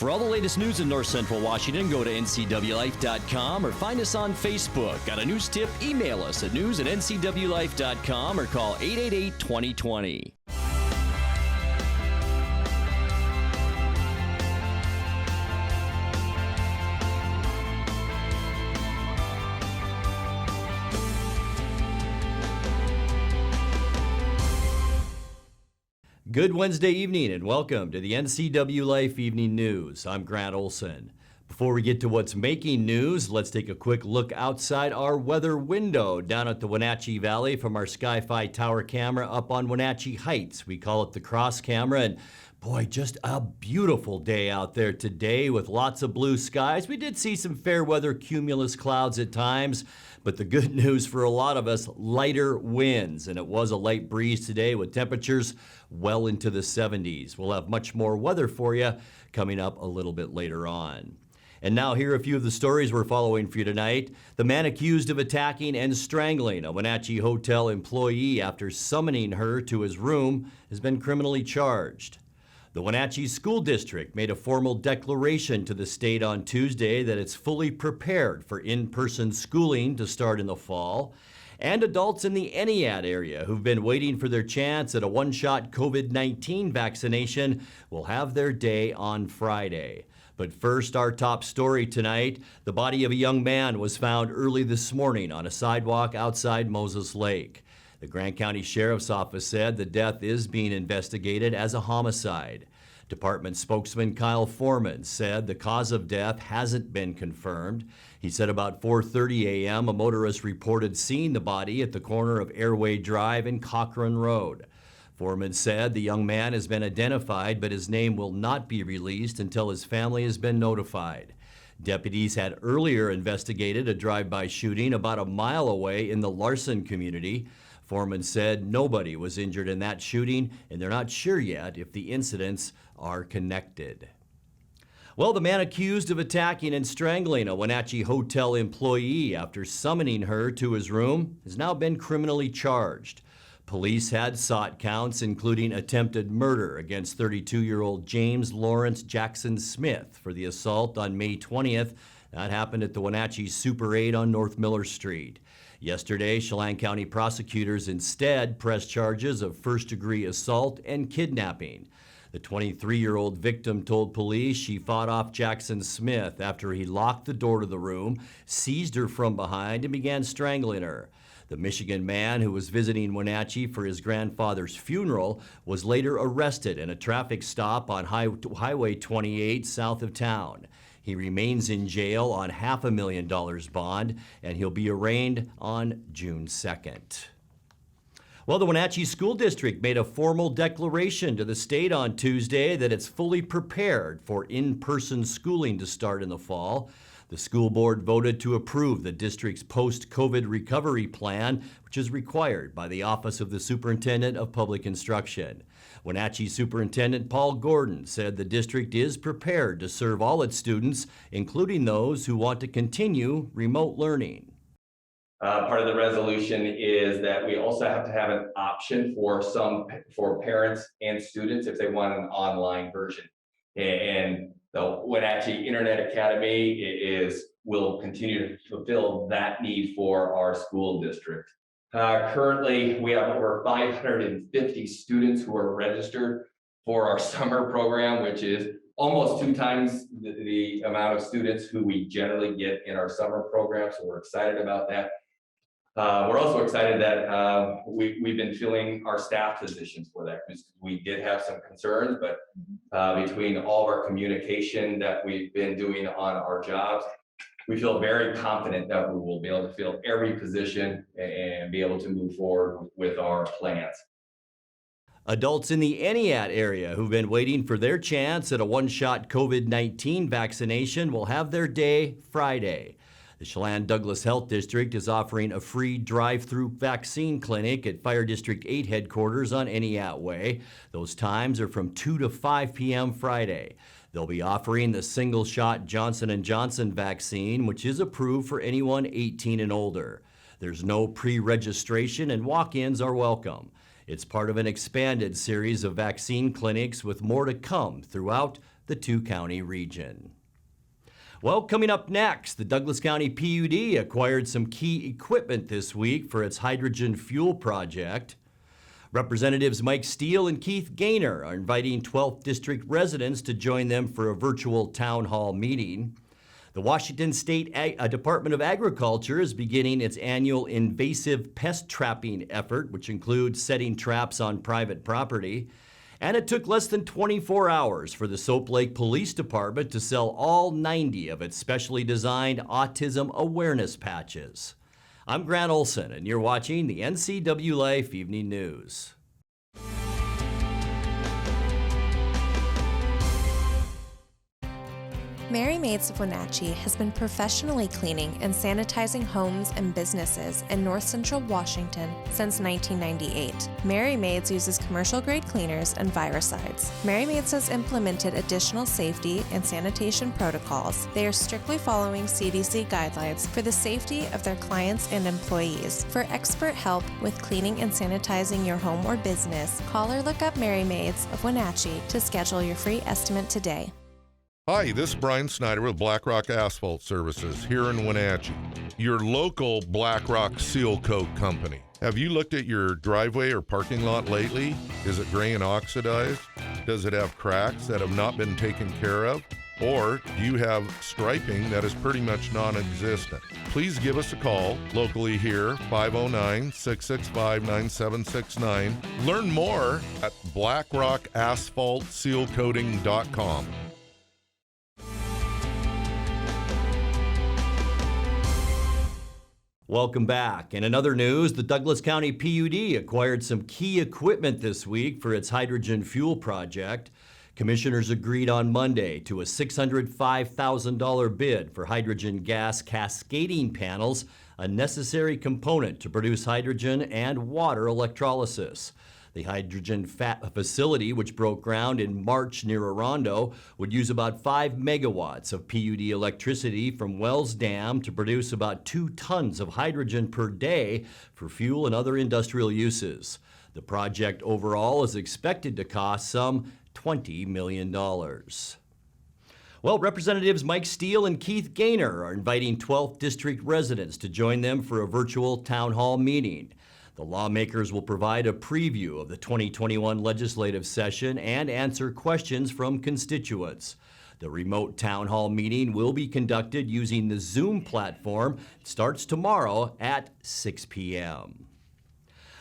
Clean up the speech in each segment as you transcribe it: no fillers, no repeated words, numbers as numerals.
For all the latest news in North Central Washington, go to NCWLIFE.com or find us on Facebook. Got a news tip? Email us at news@NCWLIFE.com or call 888-2020. Good Wednesday evening and welcome to the NCW Life Evening News. I'm Grant Olson. Before we get to what's making news, let's take a quick look outside our weather window down at the Wenatchee Valley from our Sky-Fi tower camera up on Wenatchee Heights. We call it the cross camera, and boy, just a beautiful day out there today with lots of blue skies. We did see some fair weather cumulus clouds at times, but the good news for a lot of us, lighter winds, and it was a light breeze today with temperatures well into the 70s. We'll have much more weather for you coming up a little bit later on. And now here are a few of the stories we're following for you tonight. The man accused of attacking and strangling a Wenatchee hotel employee after summoning her to his room has been criminally charged. The Wenatchee School District made a formal declaration to the state on Tuesday that it's fully prepared for in-person schooling to start in the fall. And adults in the NCWLIFE area who've been waiting for their chance at a one-shot COVID-19 vaccination will have their day on Friday. But first, our top story tonight, the body of a young man was found early this morning on a sidewalk outside Moses Lake. The Grant County Sheriff's Office said the death is being investigated as a homicide. Department spokesman Kyle Foreman said the cause of death hasn't been confirmed. He said about 4:30 a.m. a motorist reported seeing the body at the corner of Airway Drive and Cochrane Road. Foreman said the young man has been identified, but his name will not be released until his family has been notified. Deputies had earlier investigated a drive-by shooting about a mile away in the Larson community. Foreman said nobody was injured in that shooting, and they're not sure yet if the incidents are connected. Well, the man accused of attacking and strangling a Wenatchee hotel employee after summoning her to his room has now been criminally charged. Police had sought counts including attempted murder against 32-year-old James Lawrence Jackson Smith for the assault on May 20th. That happened at the Wenatchee Super 8 on North Miller Street. Yesterday, Chelan County prosecutors instead pressed charges of first-degree assault and kidnapping. The 23-year-old victim told police she fought off Jackson Smith after he locked the door to the room, seized her from behind, and began strangling her. The Michigan man who was visiting Wenatchee for his grandfather's funeral was later arrested in a traffic stop on Highway 28 south of town. He remains in jail on $500,000 bond, and he'll be arraigned on June 2nd. Well, the Wenatchee School District made a formal declaration to the state on Tuesday that it's fully prepared for in-person schooling to start in the fall. The school board voted to approve the district's post-COVID recovery plan, which is required by the Office of the Superintendent of Public Instruction. Wenatchee Superintendent Paul Gordon said the district is prepared to serve all its students, including those who want to continue remote learning. Part of the resolution is that we also have to have an option for parents and students if they want an online version. And the Wenatchee Internet Academy will continue to fulfill that need for our school district. Currently, we have over 550 students who are registered for our summer program, which is almost 2 times the amount of students who we generally get in our summer program. So we're excited about that. We're also excited that we've been filling our staff positions for that, because we did have some concerns, but between all of our communication that we've been doing on our jobs, we feel very confident that we will be able to fill every position and be able to move forward with our plans. Adults in the NCWLIFE area who've been waiting for their chance at a one-shot COVID-19 vaccination will have their day Friday. The Chelan Douglas Health District is offering a free drive-through vaccine clinic at Fire District 8 headquarters on NCWLIFE Way. Those times are from 2 to 5 p.m. Friday. They'll be offering the single-shot Johnson & Johnson vaccine, which is approved for anyone 18 and older. There's no pre-registration and walk-ins are welcome. It's part of an expanded series of vaccine clinics with more to come throughout the two-county region. Well, coming up next, the Douglas County PUD acquired some key equipment this week for its hydrogen fuel project. Representatives Mike Steele and Keith Gaynor are inviting 12th District residents to join them for a virtual town hall meeting. The Washington State Department of Agriculture is beginning its annual invasive pest trapping effort, which includes setting traps on private property. And it took less than 24 hours for the Soap Lake Police Department to sell all 90 of its specially designed autism awareness patches. I'm Grant Olson, and you're watching the NCWLIFE Evening News. Merry Maids of Wenatchee has been professionally cleaning and sanitizing homes and businesses in north central Washington since 1998. Merry Maids uses commercial-grade cleaners and viricides. Merry Maids has implemented additional safety and sanitation protocols. They are strictly following CDC guidelines for the safety of their clients and employees. For expert help with cleaning and sanitizing your home or business, call or look up Merry Maids of Wenatchee to schedule your free estimate today. Hi, this is Brian Snyder with Black Rock Asphalt Services here in Wenatchee, your local Black Rock seal coat company. Have you looked at your driveway or parking lot lately? Is it gray and oxidized? Does it have cracks that have not been taken care of? Or do you have striping that is pretty much non-existent? Please give us a call locally here, 509-665-9769. Learn more at blackrockasphaltsealcoating.com. Welcome back. In another news, the Douglas County PUD acquired some key equipment this week for its hydrogen fuel project. Commissioners agreed on Monday to a $605,000 bid for hydrogen gas cascading panels, a necessary component to produce hydrogen and water electrolysis. The hydrogen facility, which broke ground in March near Orondo, would use about 5 megawatts of PUD electricity from Wells Dam to produce about 2 tons of hydrogen per day for fuel and other industrial uses. The project overall is expected to cost some $20 million. Well, Representatives Mike Steele and Keith Gaynor are inviting 12th District residents to join them for a virtual town hall meeting. The lawmakers will provide a preview of the 2021 legislative session and answer questions from constituents. The remote town hall meeting will be conducted using the Zoom platform. It starts tomorrow at 6 p.m.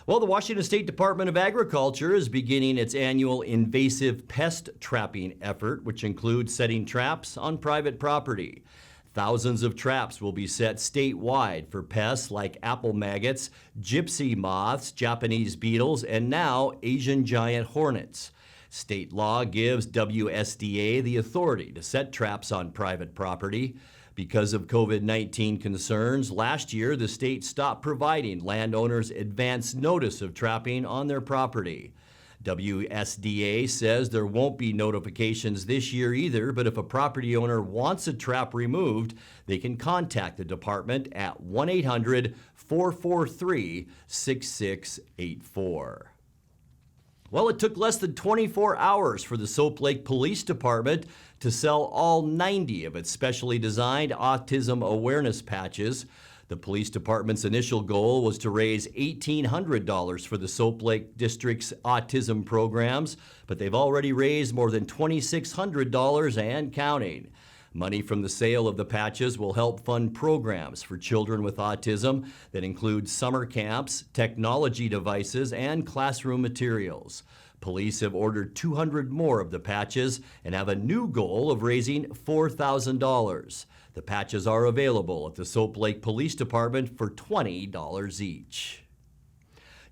Well, the Washington State Department of Agriculture is beginning its annual invasive pest trapping effort, which includes setting traps on private property. Thousands of traps will be set statewide for pests like apple maggots, gypsy moths, Japanese beetles, and now Asian giant hornets. State law gives WSDA the authority to set traps on private property. Because of COVID-19 concerns, last year the state stopped providing landowners advance notice of trapping on their property. WSDA says there won't be notifications this year either, but if a property owner wants a trap removed, they can contact the department at 1-800-443-6684. Well, it took less than 24 hours for the Soap Lake Police Department to sell all 90 of its specially designed autism awareness patches. The police department's initial goal was to raise $1,800 for the Soap Lake District's autism programs, but they've already raised more than $2,600 and counting. Money from the sale of the patches will help fund programs for children with autism that include summer camps, technology devices, and classroom materials. Police have ordered 200 more of the patches and have a new goal of raising $4,000. The patches are available at the Soap Lake Police Department for $20 each.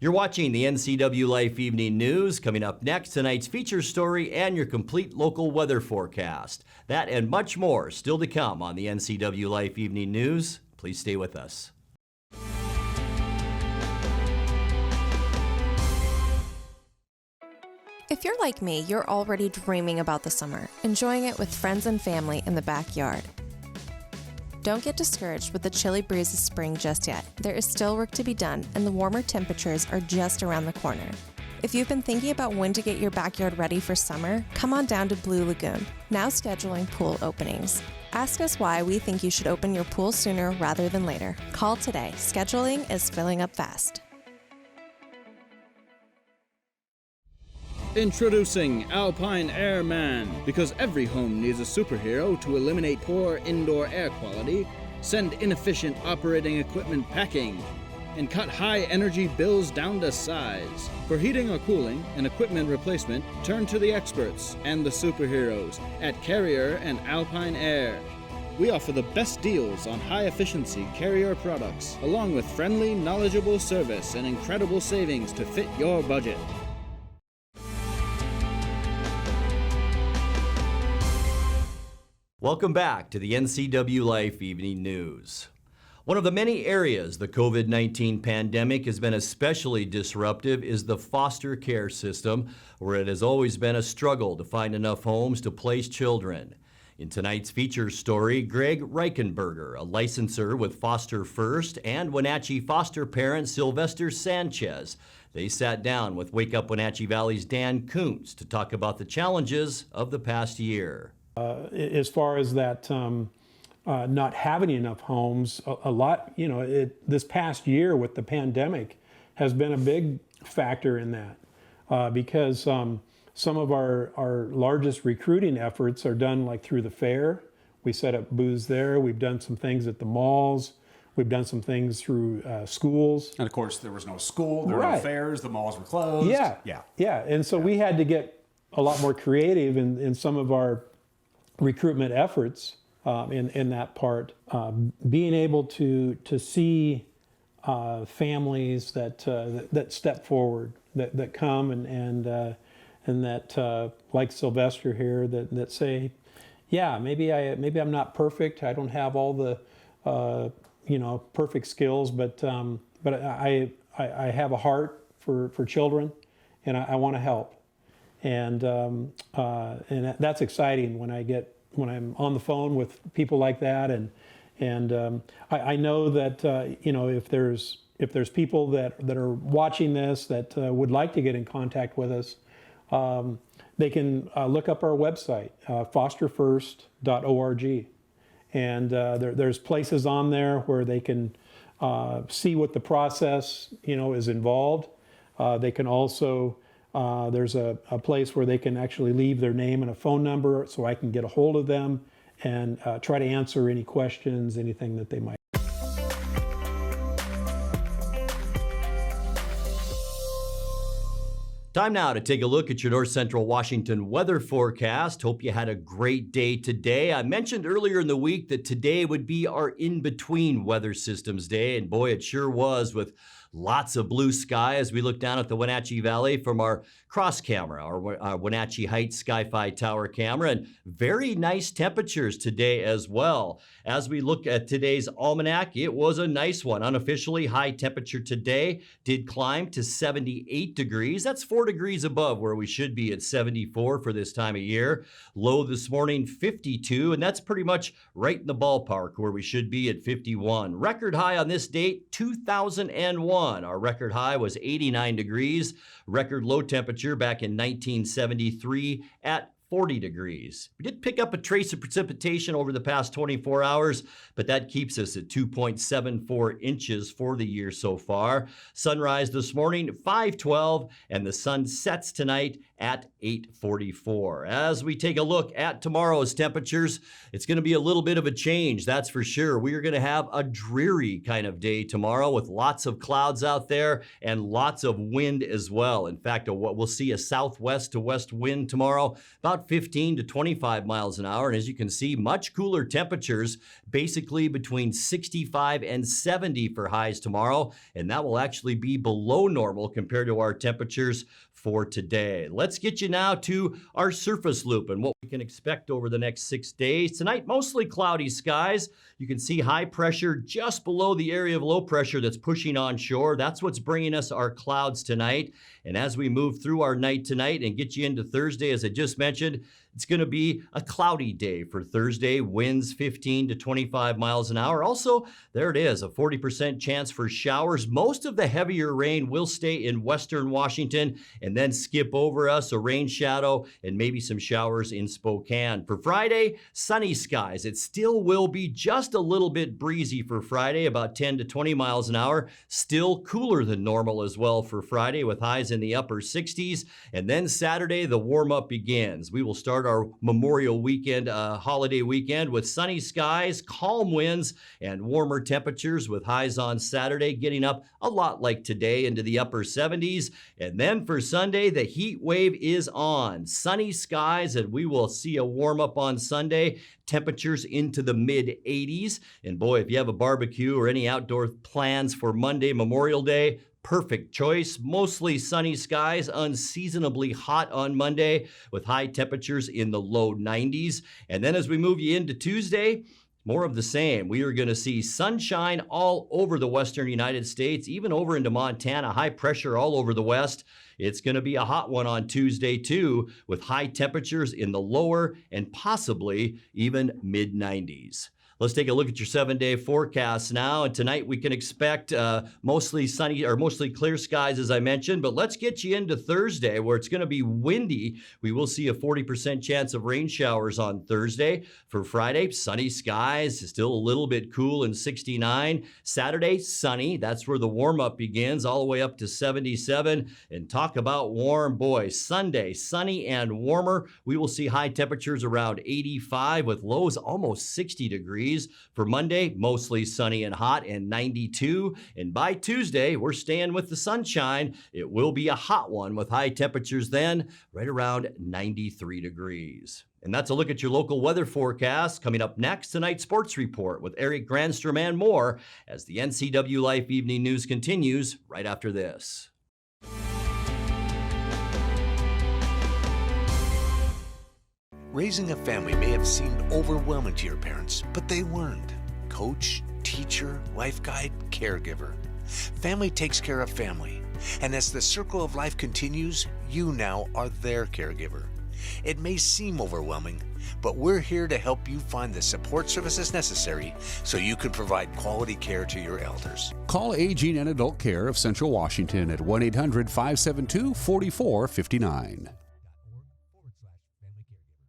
You're watching the NCWLIFE Evening News. Coming up next, tonight's feature story and your complete local weather forecast. That and much more still to come on the NCWLIFE Evening News. Please stay with us. If you're like me, you're already dreaming about the summer, enjoying it with friends and family in the backyard. Don't get discouraged with the chilly breeze of spring just yet. There is still work to be done, and the warmer temperatures are just around the corner. If you've been thinking about when to get your backyard ready for summer, come on down to Blue Lagoon, now scheduling pool openings. Ask us why we think you should open your pool sooner rather than later. Call today. Scheduling is filling up fast. Introducing Alpine Airman. Because every home needs a superhero to eliminate poor indoor air quality, send inefficient operating equipment packing, and cut high energy bills down to size. For heating or cooling and equipment replacement, turn to the experts and the superheroes at Carrier and Alpine Air. We offer the best deals on high-efficiency Carrier products, along with friendly, knowledgeable service and incredible savings to fit your budget. Welcome back to the NCWLIFE Evening News. One of the many areas the COVID-19 pandemic has been especially disruptive is the foster care system, where it has always been a struggle to find enough homes to place children. In tonight's feature story, Greg Reichenberger, a licensor with Foster First, and Wenatchee foster parent Sylvester Sanchez. They sat down with Wake Up Wenatchee Valley's Dan Kuntz to talk about the challenges of the past year. As far as that not having enough homes, a lot, this past year with the pandemic has been a big factor in that because some of our largest recruiting efforts are done like through the fair. We set up booths there. We've done some things at the malls. We've done some things through schools. And of course, there was no school, there were no fairs, the malls were closed. Yeah. And so we had to get a lot more creative in some of our recruitment efforts in that part. Being able to see families that step forward, that come and that like Sylvester here that say, yeah, maybe I'm not perfect. I don't have all the perfect skills, but I have a heart for children, and I want to help. And that's exciting when I'm on the phone with people like that, and I know that if there's people that are watching this that would like to get in contact with us, they can look up our website, fosterfirst.org, and there's places on there where they can see what the process is involved. They can also there's a place where they can actually leave their name and a phone number so I can get a hold of them and try to answer any questions, anything that they might. Time now to take a look at your North Central Washington weather forecast. Hope you had a great day today. I mentioned earlier in the week that today would be our in-between weather systems day, and boy, it sure was, with lots of blue sky as we look down at the Wenatchee Valley from our cross camera, our Wenatchee Heights Sky-Fi Tower camera, and very nice temperatures today as well. As we look at today's almanac, it was a nice one. Unofficially, high temperature today did climb to 78 degrees. That's 4 degrees above where we should be at 74 for this time of year. Low this morning, 52, and that's pretty much right in the ballpark where we should be at 51. Record high on this date, 2001. Our record high was 89 degrees. Record low temperature back in 1973 at 40 degrees. We did pick up a trace of precipitation over the past 24 hours, but that keeps us at 2.74 inches for the year so far. Sunrise this morning, 5:12, and the sun sets tonight at 8:44. As we take a look at tomorrow's temperatures, it's going to be a little bit of a change, that's for sure. We are going to have a dreary kind of day tomorrow with lots of clouds out there and lots of wind as well. In fact, we'll see a southwest to west wind tomorrow, about 15 to 25 miles an hour. And as you can see, much cooler temperatures, basically between 65 and 70 for highs tomorrow. And that will actually be below normal compared to our temperatures for today. Let's get you now to our surface loop and what we can expect over the next 6 days. Tonight, mostly cloudy skies. You can see high pressure just below the area of low pressure that's pushing onshore. That's what's bringing us our clouds tonight. And as we move through our night tonight and get you into Thursday, as I just mentioned, It's going to be a cloudy day for Thursday, winds 15 to 25 miles an hour. Also, there it is, a 40% chance for showers. Most of the heavier rain will stay in western Washington and then skip over us, a rain shadow and maybe some showers in Spokane. For Friday, sunny skies. It still will be just a little bit breezy for Friday, about 10 to 20 miles an hour. Still cooler than normal as well for Friday with highs in the upper 60s. And then Saturday, the warm-up begins. We will start our Memorial Weekend, holiday weekend with sunny skies, calm winds, and warmer temperatures with highs on Saturday getting up a lot like today into the upper 70s. And then for Sunday, the heat wave is on. Sunny skies, and we will see a warm-up on Sunday. Temperatures into the mid 80s. And boy, if you have a barbecue or any outdoor plans for Monday, Memorial Day, perfect choice. Mostly sunny skies, unseasonably hot on Monday with high temperatures in the low 90s. And then as we move you into Tuesday, more of the same. We are going to see sunshine all over the western United States, even over into Montana, high pressure all over the west. It's going to be a hot one on Tuesday, too, with high temperatures in the lower and possibly even mid 90s. Let's take a look at your 7-day forecast now. And tonight we can expect mostly sunny or mostly clear skies, as I mentioned. But let's get you into Thursday, where it's going to be windy. We will see a 40% chance of rain showers on Thursday. For Friday, sunny skies, still a little bit cool and 69. Saturday, sunny. That's where the warm-up begins, all the way up to 77. And talk about warm, boy. Sunday, sunny and warmer. We will see high temperatures around 85 with lows almost 60 degrees. For Monday, mostly sunny and hot and 92. And by Tuesday, we're staying with the sunshine. It will be a hot one with high temperatures then, right around 93 degrees. And that's a look at your local weather forecast. Coming up next, tonight's sports report with Eric Granstrom and more as the NCWLIFE Evening News continues right after this. Raising a family may have seemed overwhelming to your parents, but they weren't. Coach, teacher, life guide, caregiver. Family takes care of family. And as the circle of life continues, you now are their caregiver. It may seem overwhelming, but we're here to help you find the support services necessary so you can provide quality care to your elders. Call Aging and Adult Care of Central Washington at 1-800-572-4459.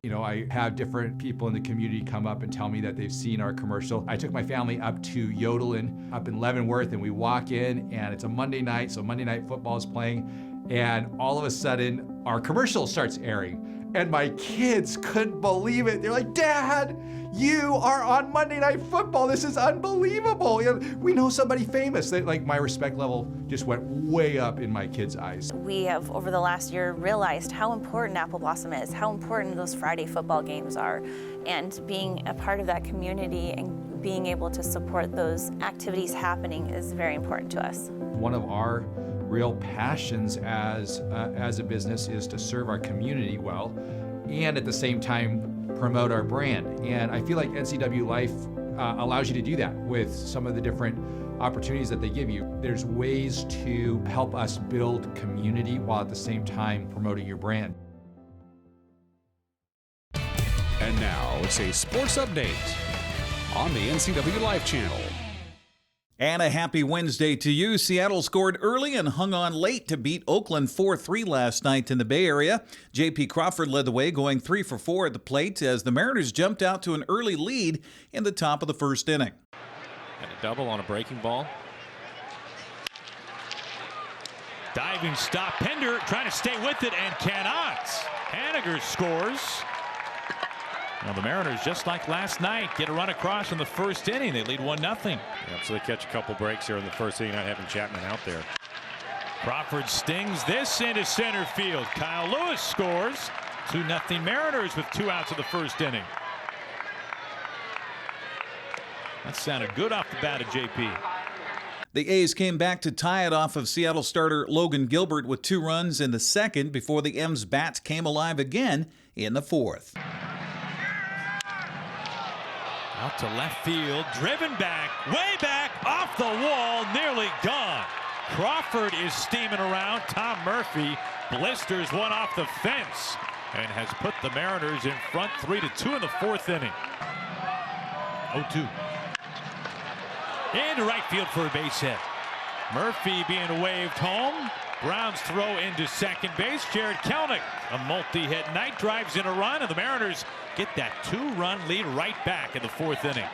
You know, I have different people in the community come up and tell me that they've seen our commercial. I took my family up to Yodelin up in Leavenworth, and we walk in, and it's a Monday night, so Monday Night Football is playing, and all of a sudden, our commercial starts airing. And my kids couldn't believe it. They're like, Dad, you are on Monday Night Football. This is unbelievable. You know, we know somebody famous. Like, my respect level just went way up in my kids' eyes. We have, over the last year, realized how important Apple Blossom is, how important those Friday football games are, and being a part of that community and being able to support those activities happening is very important to us. One of our real passions as a business is to serve our community well and at the same time promote our brand. And I feel like NCWLIFE allows you to do that with some of the different opportunities that they give you. There's ways to help us build community while at the same time promoting your brand. And now it's a sports update on the NCWLIFE channel. And a happy Wednesday to you. Seattle scored early and hung on late to beat Oakland 4-3 last night in the Bay Area. J.P. Crawford led the way, going 3 for 4 at the plate as the Mariners jumped out to an early lead in the top of the first inning. And a double on a breaking ball. Diving stop. Pender trying to stay with it and cannot. Haniger scores. Now the Mariners, just like last night, get a run across in the first inning. They lead 1-0. Yep, so they catch a couple breaks here in the first inning, not having Chapman out there. Crawford stings this into center field. Kyle Lewis scores. 2-0 Mariners with 2 outs of the first inning. That sounded good off the bat of JP. The A's came back to tie it off of Seattle starter Logan Gilbert with 2 runs in the second before the M's bats came alive again in the fourth. Out to left field, driven back, way back, off the wall, nearly gone. Crawford is steaming around. Tom Murphy blisters one off the fence. and has put the Mariners in front 3-2 in the fourth inning. 0-2. Into right field for a base hit. Murphy being waved home. Brown's throw into second base. Jared Kelenic, a multi-hit night, drives in a run, and the Mariners get that 2-run lead right back in the fourth inning.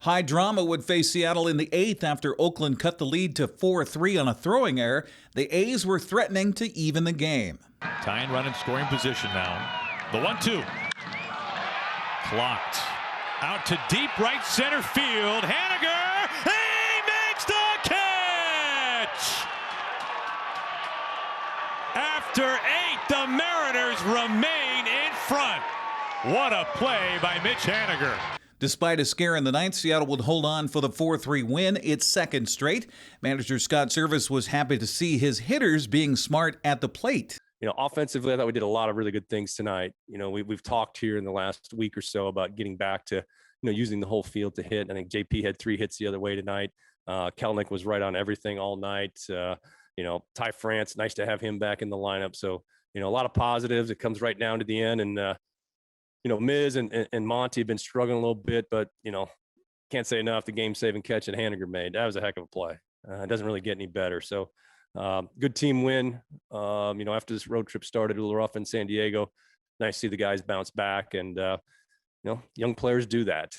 High Drama would face Seattle in the 8th after Oakland cut the lead to 4-3 on a throwing error. The A's were threatening to even the game. Tying run in scoring position now. The 1-2. Clocked. Out to deep right center field. Haniger. He makes the catch! After 8, the Mariners remain in front. What a play by Mitch Haniger. Despite a scare in the 9th, Seattle would hold on for the 4-3 win, its second straight. Manager Scott Service was happy to see his hitters being smart at the plate. You know, offensively, I thought we did a lot of really good things tonight. You know, we've talked here in the last week or so about getting back to, using the whole field to hit. I think JP had 3 hits the other way tonight. Kelenic was right on everything all night. Ty France, nice to have him back in the lineup. So, a lot of positives. It comes right down to the end. And, Miz and Monty have been struggling a little bit, but, can't say enough. The game-saving catch that Haniger made, that was a heck of a play. It doesn't really get any better. So, good team win. After this road trip started a little rough in San Diego, nice to see the guys bounce back. And, young players do that.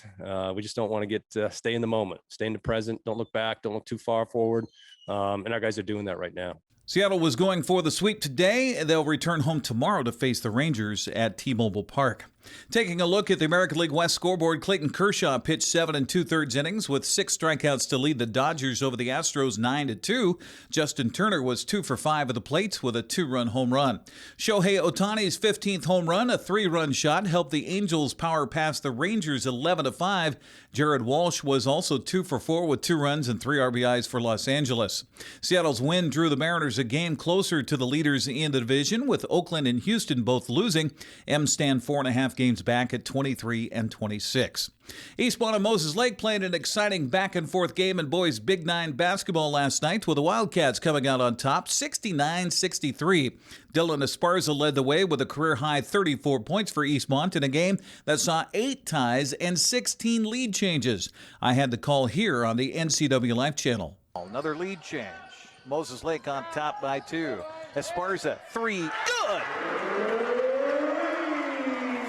We just don't want to stay in the moment, stay in the present, don't look back, don't look too far forward. And our guys are doing that right now. Seattle was going for the sweep today. They'll return home tomorrow to face the Rangers at T-Mobile Park. Taking a look at the American League West scoreboard, Clayton Kershaw pitched 7 2/3 innings with 6 strikeouts to lead the Dodgers over the Astros 9-2. Justin Turner was 2 for 5 at the plate with a 2-run home run. Shohei Ohtani's 15th home run, a 3-run shot, helped the Angels power past the Rangers 11-5. Jared Walsh was also 2 for 4 with 2 runs and 3 RBIs for Los Angeles. Seattle's win drew the Mariners a game closer to the leaders in the division, with Oakland and Houston both losing. M's stand 4.5 games back at 23-26. Eastmont and Moses Lake played an exciting back-and-forth game in boys Big 9 basketball last night, with the Wildcats coming out on top 69-63. Dylan Esparza led the way with a career-high 34 points for Eastmont in a game that saw 8 ties and 16 lead changes. I had the call here on the NCWLIFE channel. Another lead change. Moses Lake on top by 2. Esparza, 3, good!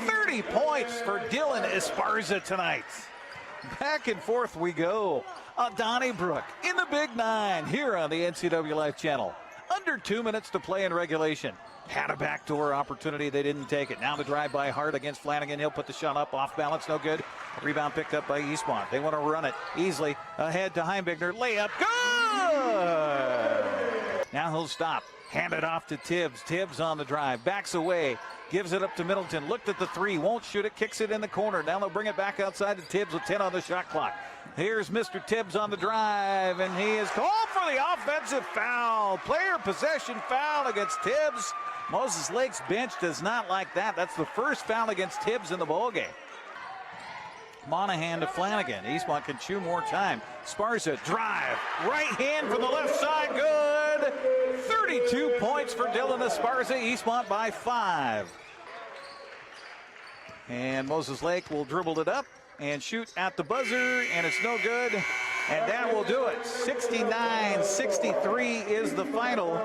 30 points for Dylan Esparza tonight. Back and forth we go. Donnybrook in the Big 9 here on the NCWLIFE channel. Under 2 minutes to play in regulation. Had a backdoor opportunity, they didn't take it. Now the drive by Hart against Flanagan. He'll put the shot up, off balance, no good. Rebound picked up by Eastmont. They want to run it easily ahead to Heimbigner. Layup, good! Now he'll stop. Hand it off to Tibbs. Tibbs on the drive. Backs away. Gives it up to Middleton. Looked at the 3. Won't shoot it. Kicks it in the corner. Now they'll bring it back outside to Tibbs with 10 on the shot clock. Here's Mr. Tibbs on the drive, and he is called for the offensive foul. Player possession foul against Tibbs. Moses Lake's bench does not like that. That's the first foul against Tibbs in the ballgame. Monahan to Flanagan. Eastmont can chew more time. Esparza drive. Right hand from the left side. Good. 32 points for Dylan Esparza. Eastmont by 5. And Moses Lake will dribble it up and shoot at the buzzer, and it's no good. And that will do it. 69-63 is the final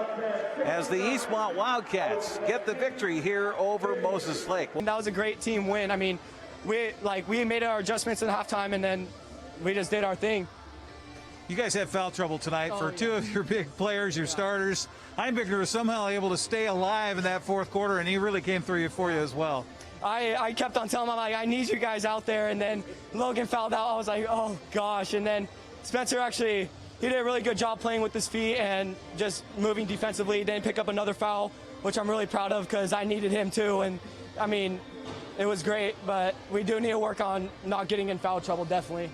as the Eastmont Wildcats get the victory here over Moses Lake. That was a great team win. I mean, we made our adjustments in halftime, and then we just did our thing. You guys had foul trouble tonight for 2 of your big players, your starters. Heimbigner was somehow able to stay alive in that fourth quarter, and he really came through for you as well. I kept on telling him, I need you guys out there, and then Logan fouled out. I was like, oh gosh, and then Spencer he did a really good job playing with his feet and just moving defensively. Didn't pick up another foul, which I'm really proud of because I needed him too. And I mean, it was great, but we do need to work on not getting in foul trouble, definitely.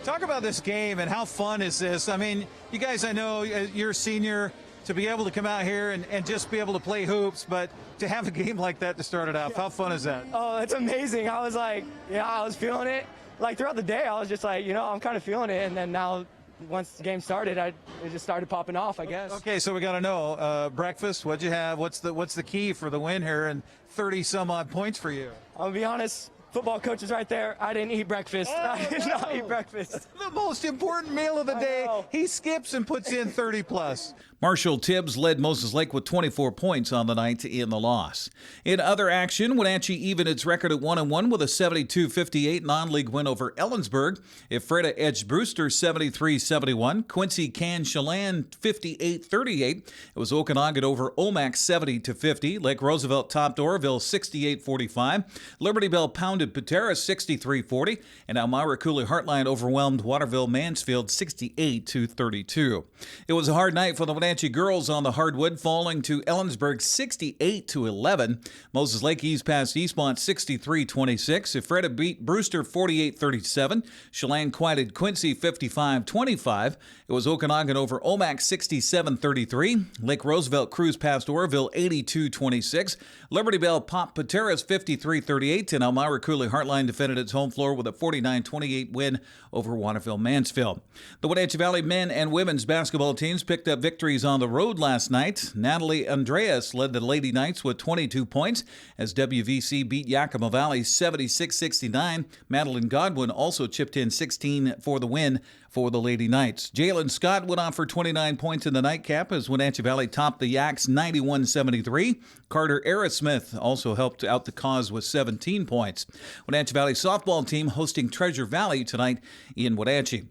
Talk about this game and how fun is this? I mean, you guys, I know you're a senior, to be able to come out here and just be able to play hoops, but to have a game like that to start it off, how fun is that? Oh, it's amazing. I was like, I was feeling it. Like throughout the day, I was just like, I'm kind of feeling it. And then now once the game started, it just started popping off, I guess. Okay, so we got to know breakfast. What'd you have? What's the key for the win here and 30 some odd points for you? I'll be honest. Football coach is right there. I didn't eat breakfast. I did not eat breakfast. The most important meal of the day. He skips and puts in 30 plus. Marshall Tibbs led Moses Lake with 24 points on the night in the loss. In other action, Wenatchee evened its record at 1-1 with a 72-58 non-league win over Ellensburg. Ephrata edged Brewster 73-71. Quincy canned Chelan 58-38. It was Okanagan over Omak 70-50. Lake Roosevelt topped Oroville 68-45. Liberty Bell pounded Pateras 63-40. And Elmira Cooley Heartline overwhelmed Waterville Mansfield 68-32. It was a hard night for the Wenatchee girls on the hardwood, falling to Ellensburg 68-11. Moses Lake eased past Eastmont 63-26. Ephrata beat Brewster 48-37. Chelan quieted Quincy 55-25. It was Okanagan over Omak 67-33. Lake Roosevelt cruised past Oroville 82-26. Liberty Bell popped Pateras 53-38, and Elmira Cooley Heartline defended its home floor with a 49-28 win over Waterville Mansfield. The Wenatchee Valley men and women's basketball teams picked up victories on the road last night. Natalie Andreas led the Lady Knights with 22 points as WVC beat Yakima Valley 76-69. Madeline Godwin also chipped in 16 for the win for the Lady Knights. Jalen Scott went on for 29 points in the nightcap as Wenatchee Valley topped the Yaks 91-73. Carter Aerosmith also helped out the cause with 17 points. Wenatchee Valley softball team hosting Treasure Valley tonight in Wenatchee.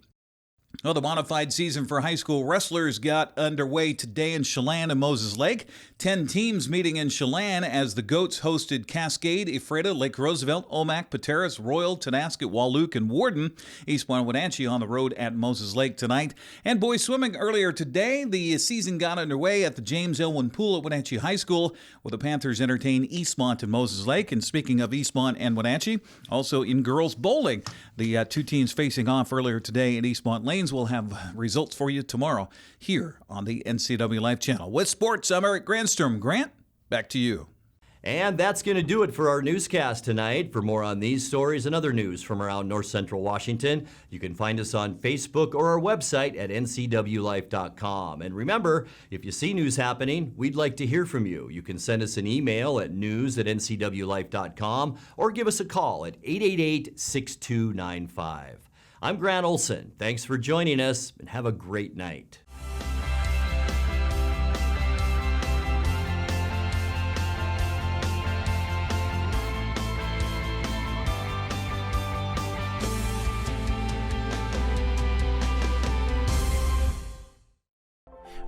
Well, the modified season for high school wrestlers got underway today in Chelan and Moses Lake. 10 teams meeting in Chelan as the Goats hosted Cascade, Ephrata, Lake Roosevelt, Omak, Pateras, Royal, Tenasket, Wahluke, and Warden. Eastmont Wenatchee on the road at Moses Lake tonight. And boys swimming earlier today. The season got underway at the James Elwin Pool at Wenatchee High School, where the Panthers entertain Eastmont and Moses Lake. And speaking of Eastmont and Wenatchee, also in girls bowling, the two teams facing off earlier today at Eastmont Lanes. We'll have results for you tomorrow here on the NCW Life channel. With sports, I'm Eric Granstrom. Grant, back to you. And that's going to do it for our newscast tonight. For more on these stories and other news from around North Central Washington, you can find us on Facebook or our website at ncwlife.com. And remember, if you see news happening, we'd like to hear from you. You can send us an email at news@ncwlife.com or give us a call at 888-6295. I'm Grant Olson. Thanks for joining us and have a great night.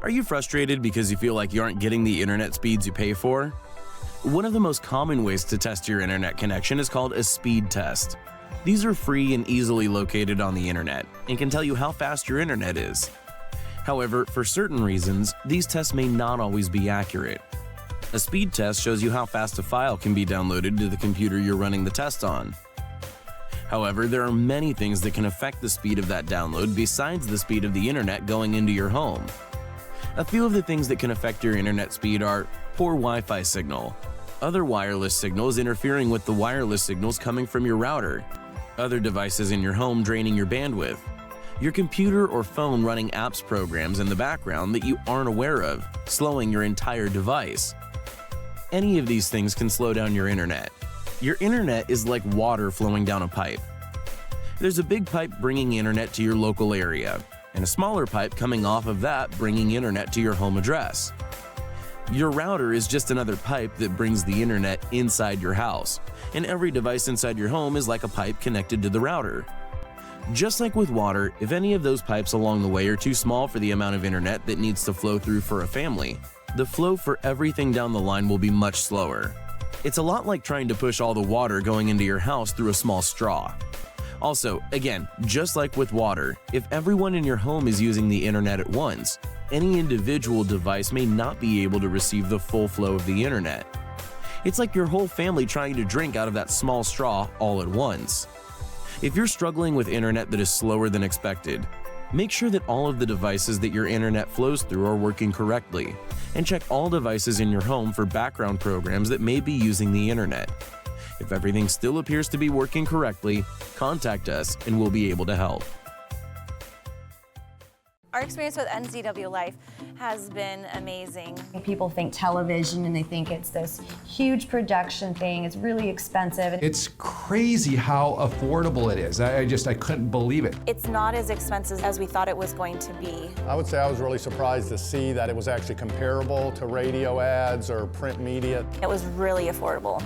Are you frustrated because you feel like you aren't getting the internet speeds you pay for? One of the most common ways to test your internet connection is called a speed test. These are free and easily located on the internet and can tell you how fast your internet is. However, for certain reasons, these tests may not always be accurate. A speed test shows you how fast a file can be downloaded to the computer you're running the test on. However, there are many things that can affect the speed of that download besides the speed of the internet going into your home. A few of the things that can affect your internet speed are poor Wi-Fi signal, other wireless signals interfering with the wireless signals coming from your router, other devices in your home draining your bandwidth, your computer or phone running apps programs in the background that you aren't aware of, slowing your entire device. Any of these things can slow down your internet. Your internet is like water flowing down a pipe. There's a big pipe bringing internet to your local area, and a smaller pipe coming off of that bringing internet to your home address. Your router is just another pipe that brings the internet inside your house, and every device inside your home is like a pipe connected to the router. Just like with water, if any of those pipes along the way are too small for the amount of internet that needs to flow through for a family, the flow for everything down the line will be much slower. It's a lot like trying to push all the water going into your house through a small straw. Also, again, just like with water, if everyone in your home is using the internet at once, any individual device may not be able to receive the full flow of the internet. It's like your whole family trying to drink out of that small straw all at once. If you're struggling with internet that is slower than expected, make sure that all of the devices that your internet flows through are working correctly, and check all devices in your home for background programs that may be using the internet. If everything still appears to be working correctly, contact us and we'll be able to help. Our experience with NCWLIFE has been amazing. People think television and they think it's this huge production thing. It's really expensive. It's crazy how affordable it is. I couldn't believe it. It's not as expensive as we thought it was going to be. I would say I was really surprised to see that it was actually comparable to radio ads or print media. It was really affordable.